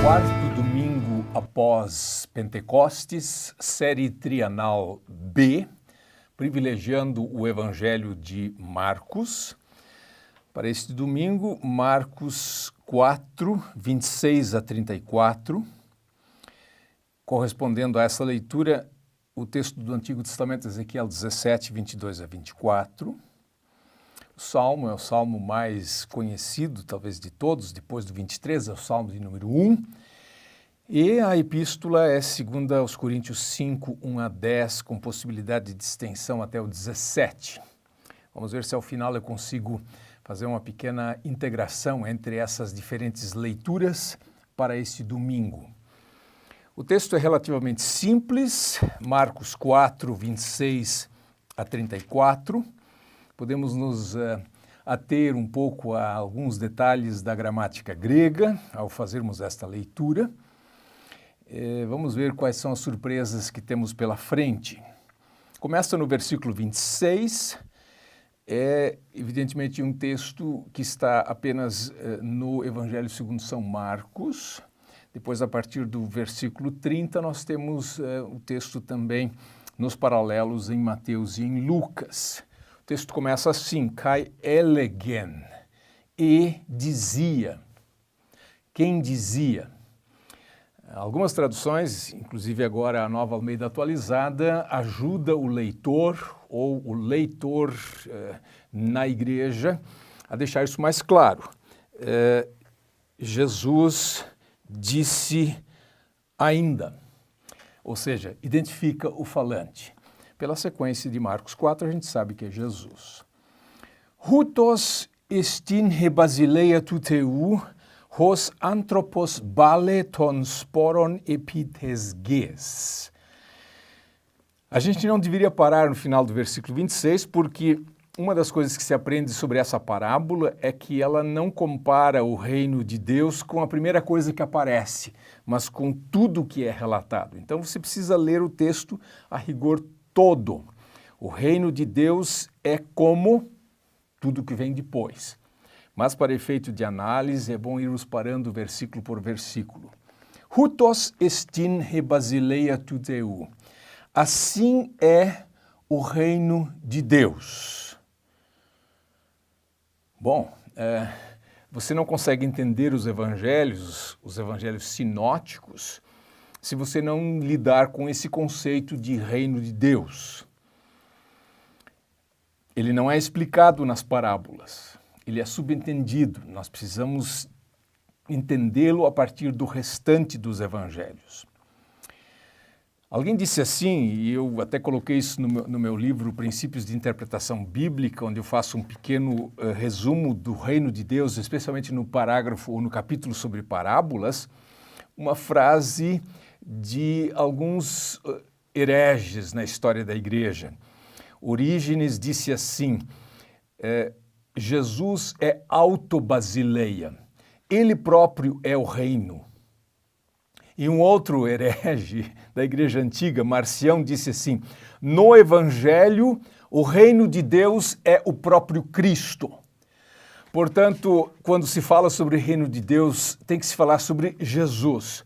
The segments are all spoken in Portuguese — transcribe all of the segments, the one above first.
Quarto domingo após Pentecostes, série trianal B, privilegiando o Evangelho de Marcos. Para este domingo, Marcos 4, 26 a 34. Correspondendo a essa leitura, o texto do Antigo Testamento, Ezequiel 17, 22 a 24. O Salmo é o salmo mais conhecido, talvez, de todos, depois do 23, é o Salmo de número 1. E a epístola é 2 aos Coríntios 5, 1 a 10, com possibilidade de extensão até o 17. Vamos ver se ao final eu consigo fazer uma pequena integração entre essas diferentes leituras para este domingo. O texto é relativamente simples, Marcos 4, 26 a 34. Podemos nos ater um pouco a alguns detalhes da gramática grega ao fazermos esta leitura. Vamos ver quais são as surpresas que temos pela frente. Começa no versículo 26, é evidentemente um texto que está apenas no Evangelho segundo São Marcos. Depois, a partir do versículo 30, nós temos o texto também nos paralelos em Mateus e em Lucas. O texto começa assim, kai elegen, e dizia. Quem dizia? Algumas traduções, inclusive agora a Nova Almeida Atualizada, ajuda o leitor ou o leitor na igreja a deixar isso mais claro. Jesus disse ainda, ou seja, identifica o falante. Pela sequência de Marcos 4, a gente sabe que é Jesus. Hutos estin he basileia tuteu, hos anthropos bale ton sporon epitesges. A gente não deveria parar no final do versículo 26, porque uma das coisas que se aprende sobre essa parábola é que ela não compara o reino de Deus com a primeira coisa que aparece, mas com tudo que é relatado. Então você precisa ler o texto a rigor todo. O reino de Deus é como tudo que vem depois. Mas para efeito de análise é bom irmos parando versículo por versículo. Hutos estin he basileia tuteu. Assim é o reino de Deus. Bom, você não consegue entender os evangelhos sinóticos, se você não lidar com esse conceito de reino de Deus. Ele não é explicado nas parábolas, ele é subentendido. Nós precisamos entendê-lo a partir do restante dos evangelhos. Alguém disse assim, e eu até coloquei isso no meu livro Princípios de Interpretação Bíblica, onde eu faço um pequeno resumo do reino de Deus, especialmente no parágrafo ou no capítulo sobre parábolas, uma frase de alguns hereges na história da igreja. Orígenes disse assim, Jesus é autobasileia, ele próprio é o reino. E um outro herege da igreja antiga, Marcião, disse assim, no Evangelho, o reino de Deus é o próprio Cristo. Portanto, quando se fala sobre o reino de Deus, tem que se falar sobre Jesus.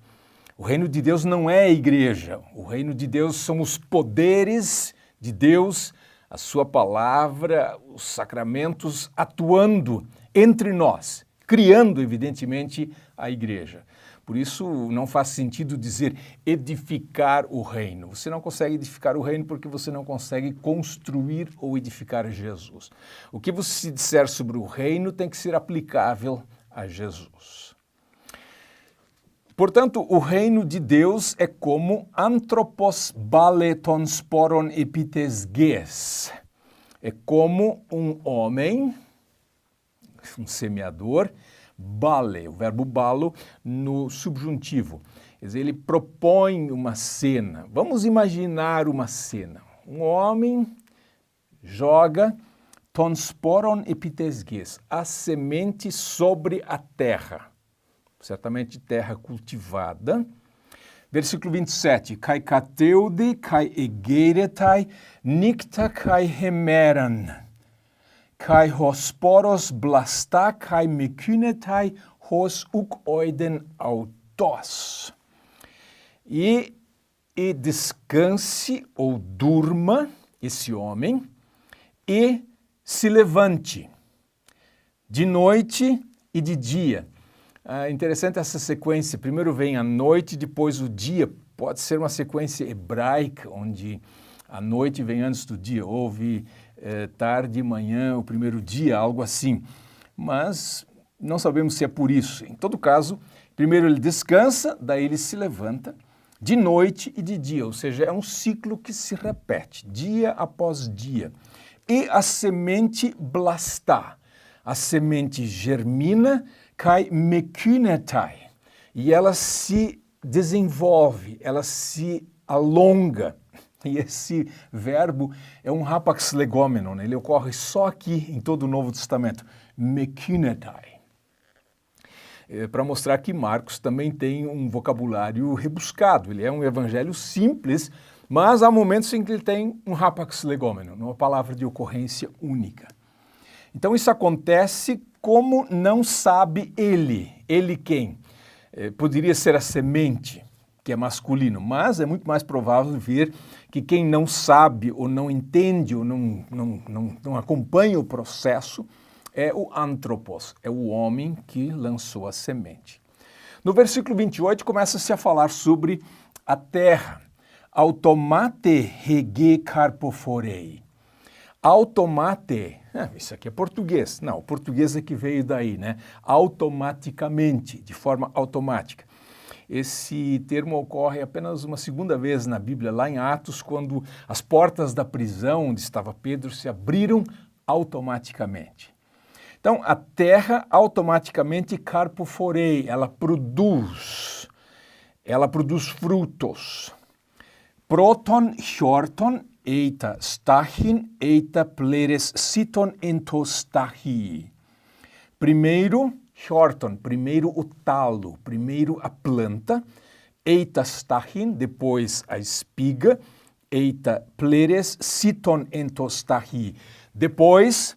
O reino de Deus não é a igreja, o reino de Deus são os poderes de Deus, a sua palavra, os sacramentos atuando entre nós, criando, evidentemente, a igreja. Por isso, não faz sentido dizer edificar o reino. Você não consegue edificar o reino porque você não consegue construir ou edificar Jesus. O que você disser sobre o reino tem que ser aplicável a Jesus. Portanto, o reino de Deus é como anthropos bale ton sporon epitesges. É como um homem, um semeador, bale, o verbo balo no subjuntivo. Quer dizer, ele propõe uma cena. Vamos imaginar uma cena. Um homem joga ton sporon epitesges, a semente sobre a terra. Certamente terra cultivada. Versículo 27. Kai kateude, kai egeretai, nicta kai hemeran. Kai hosporos blasta, kai mekynetai, hos uk oiden tos. E descanse ou durma esse homem e se levante de noite e de dia. Interessante essa sequência. Primeiro vem a noite, depois o dia. Pode ser uma sequência hebraica, onde a noite vem antes do dia. Houve tarde e manhã, o primeiro dia, algo assim. Mas não sabemos se é por isso. Em todo caso, primeiro ele descansa, daí ele se levanta, de noite e de dia. Ou seja, é um ciclo que se repete, dia após dia. E a semente blastá. A semente germina, kai mekynetai, e ela se desenvolve, ela se alonga. E esse verbo é um hapax legomenon, ele ocorre só aqui em todo o Novo Testamento, mekynetai. Para mostrar que Marcos também tem um vocabulário rebuscado, ele é um evangelho simples, mas há momentos em que ele tem um hapax legomenon, uma palavra de ocorrência única. Então isso acontece como não sabe ele. Ele quem? Poderia ser a semente, que é masculino, mas é muito mais provável ver que quem não sabe ou não entende ou não acompanha o processo é o anthropos, é o homem que lançou a semente. No versículo 28 começa-se a falar sobre a terra. Automate rege carpoforei. Automate, isso aqui é português. Não, o português é que veio daí, né? Automaticamente, de forma automática. Esse termo ocorre apenas uma segunda vez na Bíblia, lá em Atos, quando as portas da prisão onde estava Pedro se abriram automaticamente. Então, a terra automaticamente carpoforei, ela produz frutos. Proton, hjorton, eita stachin, eita pleres siton entostachi. Primeiro, hjorton, primeiro o talo, primeiro a planta, eita stachin, depois a espiga, eita pleres siton entostachi. Depois,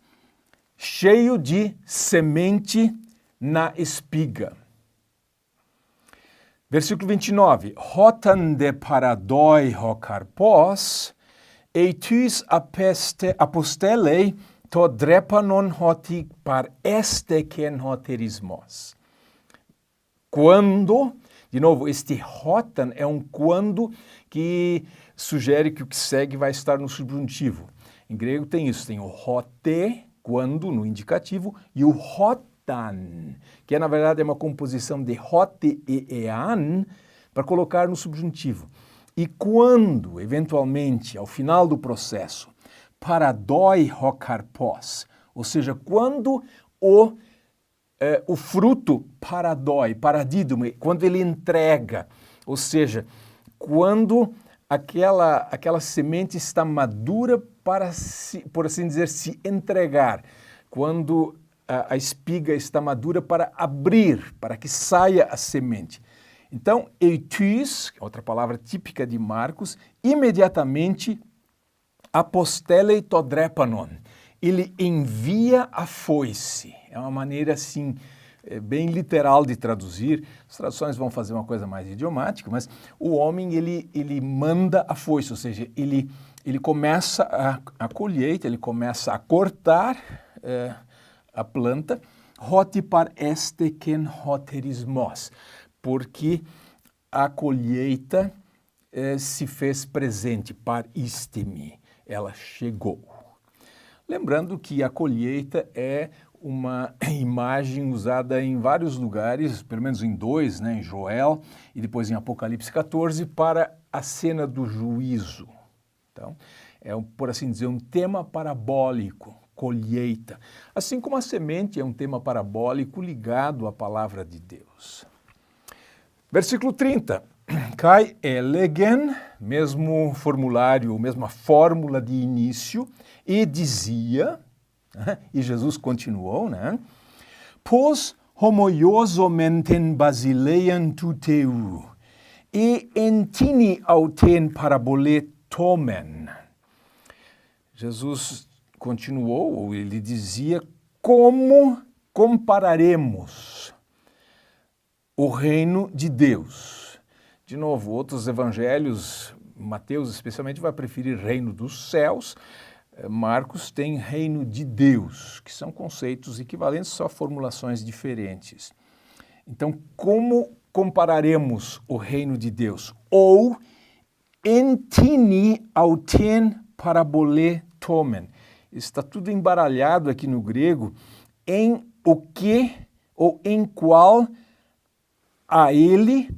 cheio de semente na espiga. Versículo 29. Hotan de paradoi hokarpos, eitus apostelei to drepanon hoti par esteken hoterismos. Quando, de novo, este hotan é um quando que sugere que o que segue vai estar no subjuntivo. Em grego tem isso, tem o hote, quando, no indicativo, e o hotan, que na verdade é uma composição de hote e ean, para colocar no subjuntivo. E quando, eventualmente, ao final do processo, paradoi hokarpos, ou seja, quando o fruto paradoi, paradidomi, quando ele entrega, ou seja, quando aquela semente está madura para, por assim dizer, se entregar, quando a espiga está madura para abrir, para que saia a semente. Então, eitus, outra palavra típica de Marcos, imediatamente apostelei to drepanon. Ele envia a foice. É uma maneira assim bem literal de traduzir. As traduções vão fazer uma coisa mais idiomática, mas o homem ele manda a foice, ou seja, ele começa a colheita, ele começa a cortar a planta, hoti par esteken hoterismos, porque a colheita se fez presente, par istemi, ela chegou. Lembrando que a colheita é uma imagem usada em vários lugares, pelo menos em dois, né, em Joel e depois em Apocalipse 14, para a cena do juízo. Então, é, por assim dizer, um tema parabólico, colheita. Assim como a semente é um tema parabólico ligado à palavra de Deus. Versículo 30. Kai elegen, mesmo formulário, mesma fórmula de início, e dizia, e Jesus continuou, né? Pos homoiosomenten basileian tuteu, e entini auten paraboletomen. Jesus continuou, ou ele dizia, como compararemos o reino de Deus. De novo, outros evangelhos, Mateus especialmente, vai preferir reino dos céus. Marcos tem reino de Deus, que são conceitos equivalentes, só formulações diferentes. Então, como compararemos o reino de Deus? Ou entini auten parabole tomen. Está tudo embaralhado aqui no grego em o que ou em qual a ele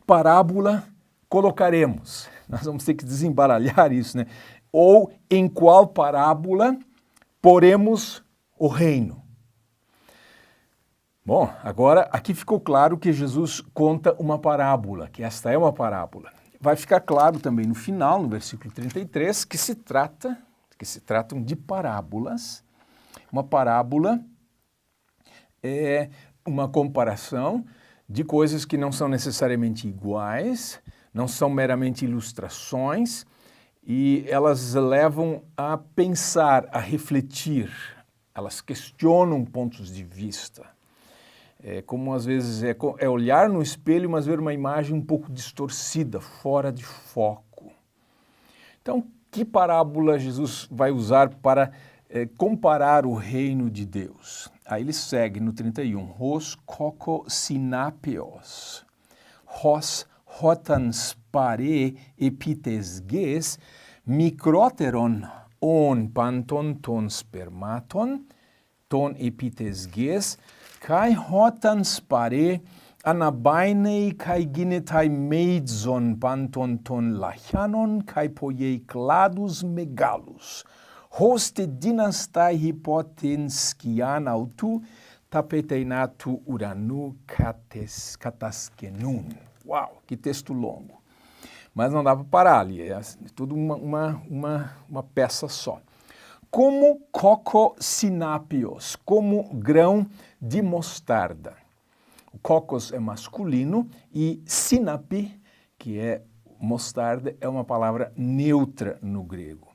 parábola colocaremos. Nós vamos ter que desembaralhar isso, né? Ou em qual parábola poremos o reino. Bom, agora aqui ficou claro que Jesus conta uma parábola, que esta é uma parábola. Vai ficar claro também no final, no versículo 33, que se tratam de parábolas. Uma parábola é uma comparação de coisas que não são necessariamente iguais, não são meramente ilustrações, e elas levam a pensar, a refletir, elas questionam pontos de vista. É como às vezes é olhar no espelho, mas ver uma imagem um pouco distorcida, fora de foco. Então, que parábola Jesus vai usar para comparar o reino de Deus? Aí ele segue no 31. Hos koko sinapios, hos hotans pare epitesges, mikroteron on panton ton spermaton, ton epitesges, kai hotans pare anabainei kai ginetai meidzon panton ton lachanon kai poiei cladus megalus, hoste dinastai hipotenskian autu tapeteinatu uranu kataskenun. Uau, que texto longo. Mas não dá para parar ali, é tudo uma peça só. Como cocosinapios, como grão de mostarda. O cocos é masculino e sinapi, que é mostarda, é uma palavra neutra no grego.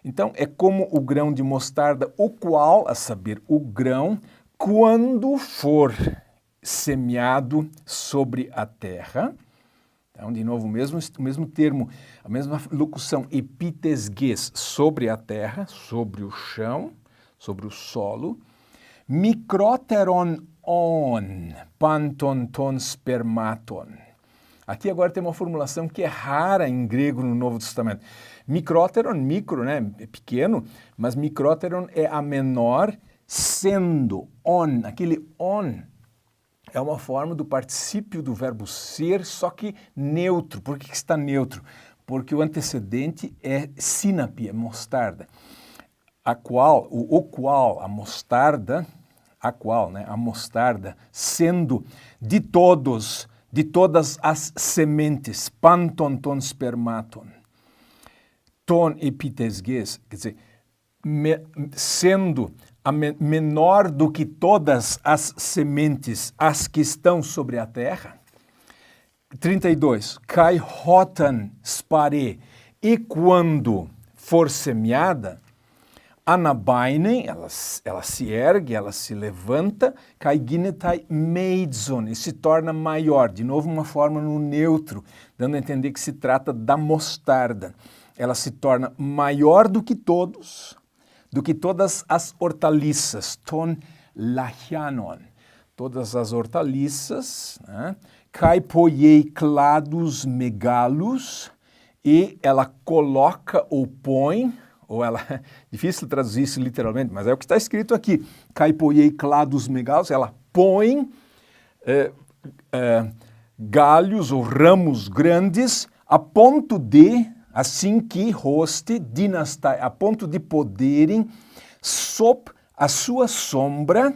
Então, é como o grão de mostarda, o qual, a saber, o grão, quando for semeado sobre a terra. Então, de novo, o mesmo termo, a mesma locução, epitesges, sobre a terra, sobre o chão, sobre o solo. Mikroteron on, panton ton spermaton. Aqui agora tem uma formulação que é rara em grego no Novo Testamento. Mikroteron, micro, né, é pequeno, mas mikroteron é a menor, sendo on, aquele on é uma forma do particípio do verbo ser, só que neutro. Por que está neutro? Porque o antecedente é sinapi, é mostarda. A qual, a mostarda, a mostarda, sendo de todas as sementes, panton ton spermaton, ton epitesges, quer dizer, sendo a menor do que todas as sementes, as que estão sobre a terra. 32. Kai hotan spare, e quando for semeada, anabainen, ela se ergue, ela se levanta, kai ginetai meidzon, e se torna maior. De novo, uma forma no neutro, dando a entender que se trata da mostarda. Ela se torna maior do que todas as hortaliças, ton lachanon, todas as hortaliças, né? Kai poiei cladus megalus, e ela coloca ou põe, ou ela, difícil traduzir isso literalmente, mas é o que está escrito aqui, kai poiei cladus megalus, ela põe galhos ou ramos grandes a ponto de, assim que hoste dinastai, a ponto de poderem, sob a sua sombra,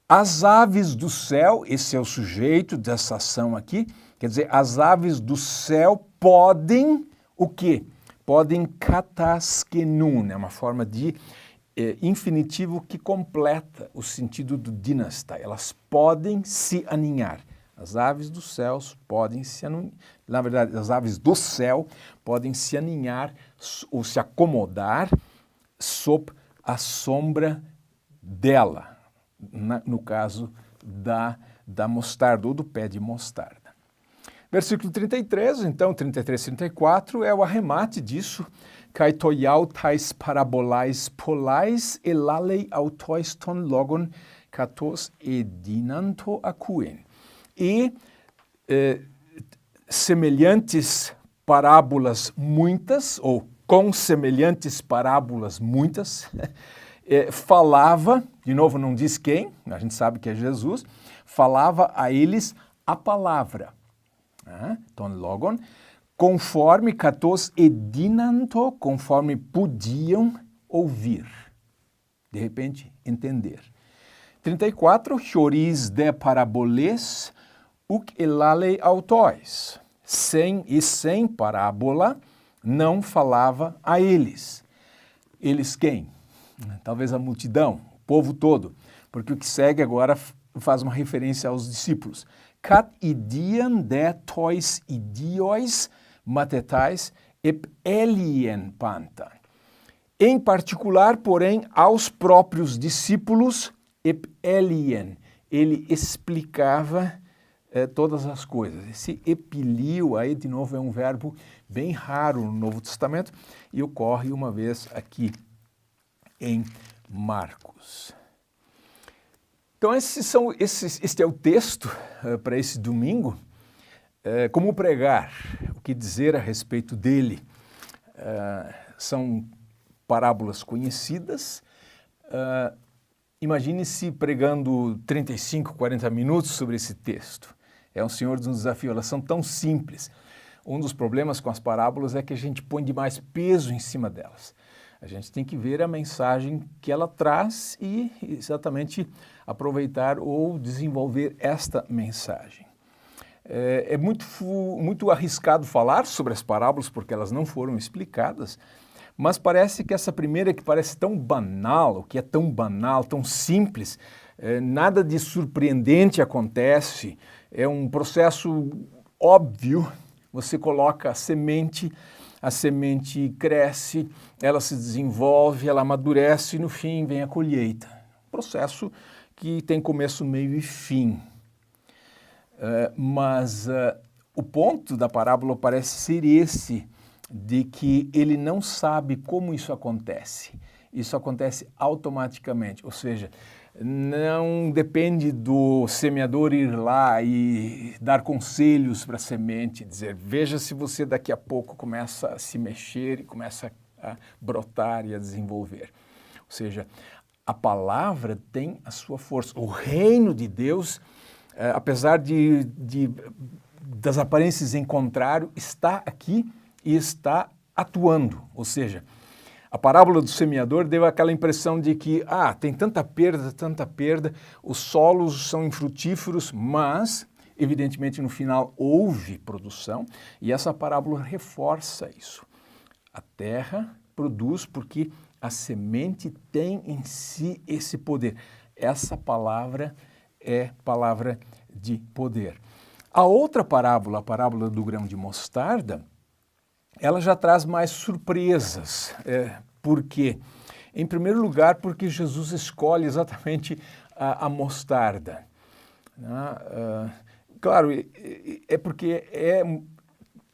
as aves do céu, esse é o sujeito dessa ação aqui, quer dizer, as aves do céu podem, o quê? Podem kataskenun, é uma forma de infinitivo que completa o sentido do dinastai, elas podem se aninhar. As aves dos céus podem se aninhar, na verdade, as aves do céu podem se aninhar ou se acomodar sob a sombra dela, no caso da mostarda ou do pé de mostarda. Versículo 33, então, 33, 34, é o arremate disso. Kai toiau tais parabolais polais elalei autois ton logon katos edinanto acuen. E semelhantes parábolas muitas, ou com semelhantes parábolas muitas, falava, de novo não diz quem, a gente sabe que é Jesus, falava a eles a palavra. Ton logon, conforme katos edinanto, conforme podiam ouvir, de repente entender. 34, choris de paraboles, uk elalei autois, sem parábola, não falava a eles. Eles quem? Talvez a multidão, o povo todo, porque o que segue agora faz uma referência aos discípulos. Kat idian de tois idiois matetais ep elien panta. Em particular, porém, aos próprios discípulos ep elien. Ele explicava todas as coisas. Esse epilio aí, de novo, é um verbo bem raro no Novo Testamento e ocorre uma vez aqui em Marcos. Então, este é o texto para esse domingo. Como pregar, o que dizer a respeito dele. São parábolas conhecidas. Imagine-se pregando 35, 40 minutos sobre esse texto. É um Senhor de um desafio, elas são tão simples. Um dos problemas com as parábolas é que a gente põe demais peso em cima delas. A gente tem que ver a mensagem que ela traz e exatamente aproveitar ou desenvolver esta mensagem. É muito arriscado falar sobre as parábolas porque elas não foram explicadas, mas parece que essa primeira que parece tão banal, que é tão banal, tão simples, nada de surpreendente acontece, é um processo óbvio, você coloca a semente cresce, ela se desenvolve, ela amadurece e no fim vem a colheita. Processo que tem começo, meio e fim. Mas o ponto da parábola parece ser esse, de que ele não sabe como isso acontece. Isso acontece automaticamente, ou seja, não depende do semeador ir lá e dar conselhos para a semente, dizer, veja se você daqui a pouco começa a se mexer e começa a brotar e a desenvolver. Ou seja, a palavra tem a sua força. O reino de Deus, apesar das aparências em contrário, está aqui e está atuando, ou seja, a parábola do semeador deu aquela impressão de que, tem tanta perda, os solos são infrutíferos, mas, evidentemente, no final houve produção, e essa parábola reforça isso. A terra produz porque a semente tem em si esse poder. Essa palavra é palavra de poder. A outra parábola, a parábola do grão de mostarda, ela já traz mais surpresas. Por quê? Em primeiro lugar, porque Jesus escolhe exatamente a mostarda. Claro, é porque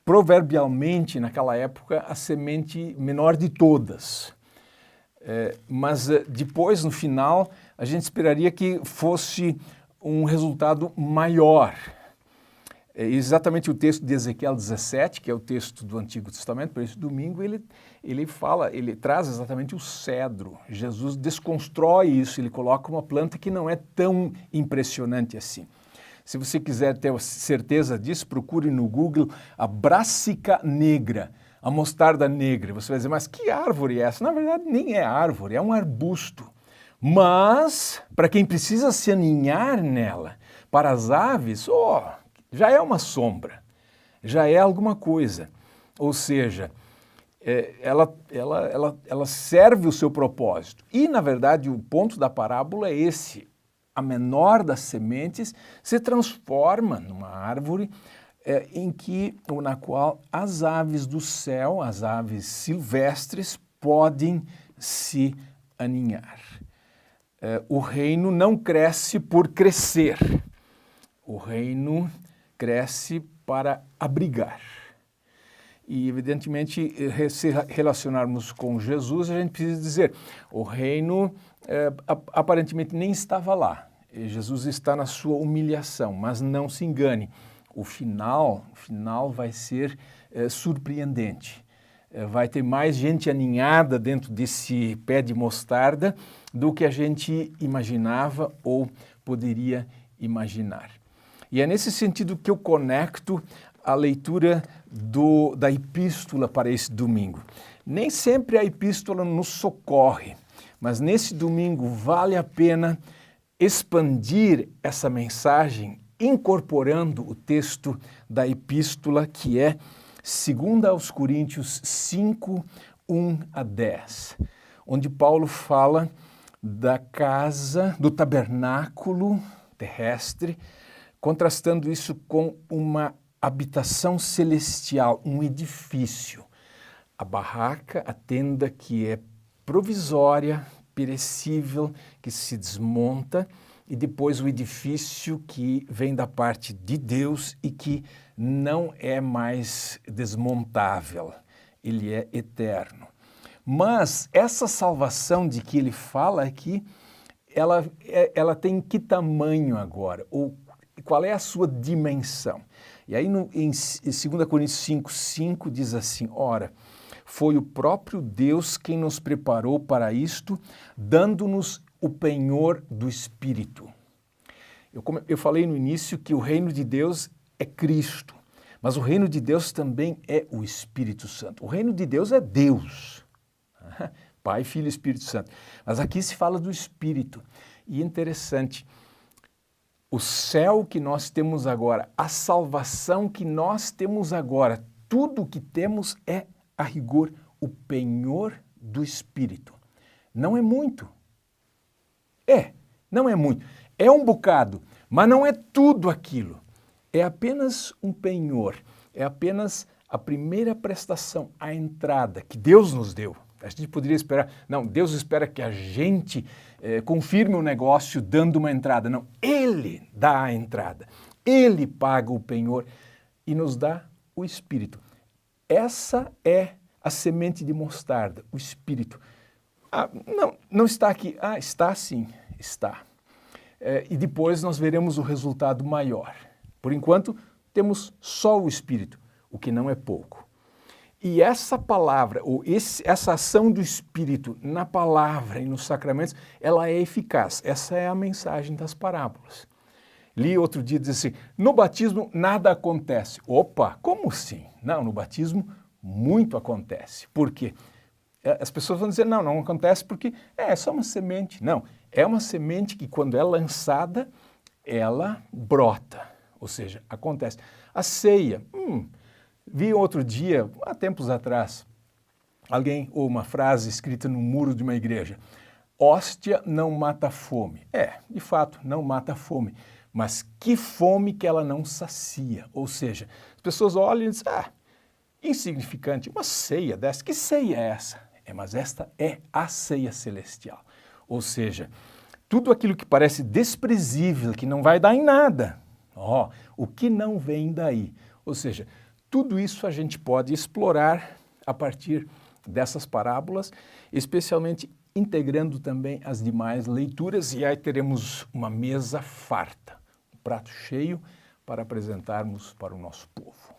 proverbialmente, naquela época, a semente menor de todas. Mas depois, no final, a gente esperaria que fosse um resultado maior. Exatamente o texto de Ezequiel 17, que é o texto do Antigo Testamento, para esse domingo, ele traz exatamente o cedro. Jesus desconstrói isso, ele coloca uma planta que não é tão impressionante assim. Se você quiser ter certeza disso, procure no Google a brássica negra, a mostarda negra. Você vai dizer, mas que árvore é essa? Na verdade, nem é árvore, é um arbusto. Mas, para quem precisa se aninhar nela, para as aves, já é uma sombra, já é alguma coisa. Ou seja, ela serve o seu propósito. E, na verdade, o ponto da parábola é esse. A menor das sementes se transforma numa árvore na qual as aves do céu, as aves silvestres, podem se aninhar. O reino não cresce por crescer. O reino cresce para abrigar. E, evidentemente, se relacionarmos com Jesus, a gente precisa dizer, o reino aparentemente nem estava lá. Jesus está na sua humilhação, mas não se engane, o final vai ser surpreendente. Vai ter mais gente aninhada dentro desse pé de mostarda do que a gente imaginava ou poderia imaginar. E é nesse sentido que eu conecto a leitura da epístola para esse domingo. Nem sempre a epístola nos socorre, mas nesse domingo vale a pena expandir essa mensagem incorporando o texto da epístola que é 2 aos Coríntios 5, 1 a 10, onde Paulo fala da casa, do tabernáculo terrestre, contrastando isso com uma habitação celestial, um edifício. A barraca, a tenda que é provisória, perecível, que se desmonta, e depois o edifício que vem da parte de Deus e que não é mais desmontável, ele é eterno. Mas essa salvação de que ele fala aqui, ela tem que tamanho agora? Ou qual é a sua dimensão? E aí em 2 Coríntios 5:5 diz assim, ora, foi o próprio Deus quem nos preparou para isto, dando-nos o penhor do Espírito. Eu falei no início que o reino de Deus é Cristo, mas o reino de Deus também é o Espírito Santo. O reino de Deus é Deus, Pai, Filho e Espírito Santo. Mas aqui se fala do Espírito. E é interessante, o céu que nós temos agora, a salvação que nós temos agora, tudo o que temos é, a rigor, o penhor do Espírito. Não é muito. Não é muito. É um bocado, mas não é tudo aquilo. É apenas um penhor, é apenas a primeira prestação, a entrada que Deus nos deu. A gente poderia esperar, não, Deus espera que a gente confirme o negócio dando uma entrada. Não, Ele dá a entrada, Ele paga o penhor e nos dá o Espírito. Essa é a semente de mostarda, o Espírito. Não está aqui. Está sim, está. E depois nós veremos o resultado maior. Por enquanto, temos só o Espírito, o que não é pouco. E essa palavra, ou essa ação do Espírito na palavra e nos sacramentos, ela é eficaz. Essa é a mensagem das parábolas. Li outro dia, diz assim, no batismo nada acontece. Opa, como assim? Não, no batismo muito acontece. Por quê? As pessoas vão dizer, não acontece porque é só uma semente. Não, é uma semente que quando é lançada, ela brota, ou seja, acontece. A ceia, vi outro dia, há tempos atrás, ou uma frase escrita no muro de uma igreja, hóstia não mata fome. De fato, não mata fome, mas que fome que ela não sacia. Ou seja, as pessoas olham e dizem, insignificante, uma ceia dessa, que ceia é essa? Mas esta é a ceia celestial. Ou seja, tudo aquilo que parece desprezível, que não vai dar em nada, o que não vem daí. Ou seja, tudo isso a gente pode explorar a partir dessas parábolas, especialmente integrando também as demais leituras, e aí teremos uma mesa farta, um prato cheio para apresentarmos para o nosso povo.